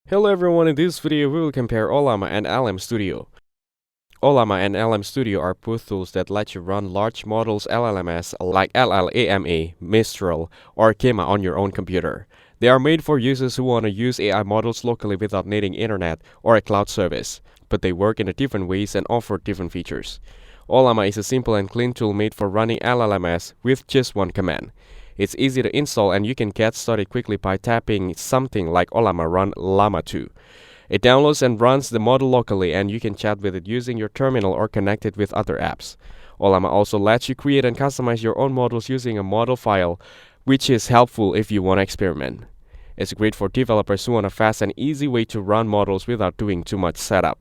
Hello everyone, in this video we will compare Ollama and LM Studio. Ollama and LM Studio are both tools that let you run large models LLMs like LLAMA, Mistral, or Kima on your own computer. They are made for users who want to use AI models locally without needing internet or a cloud service, but they work in different ways and offer different features. Ollama is a simple and clean tool made for running LLMs with just one command. It's easy to install and you can get started quickly by tapping something like Ollama Run Llama 2. It downloads and runs the model locally and you can chat with it using your terminal or connect it with other apps. Ollama also lets you create and customize your own models using a model file, which is helpful if you want to experiment. It's great for developers who want a fast and easy way to run models without doing too much setup.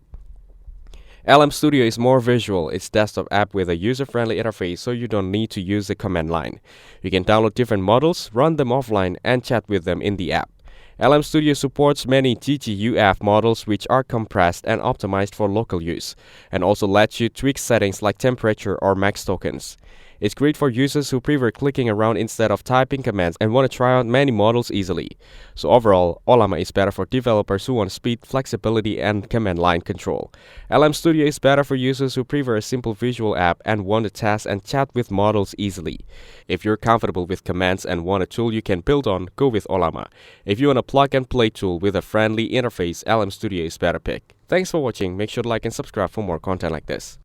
LM Studio is more visual. It's a desktop app with a user-friendly interface, so you don't need to use the command line. You can download different models, run them offline, and chat with them in the app. LM Studio supports many GGUF models which are compressed and optimized for local use, and also lets you tweak settings like temperature or max tokens. It's great for users who prefer clicking around instead of typing commands and want to try out many models easily. So overall, Ollama is better for developers who want speed, flexibility, and command line control. LM Studio is better for users who prefer a simple visual app and want to test and chat with models easily. If you're comfortable with commands and want a tool you can build on, go with Ollama. If you want a plug-and-play tool with a friendly interface, LM Studio is better pick. Thanks for watching. Make sure to like and subscribe for more content like this.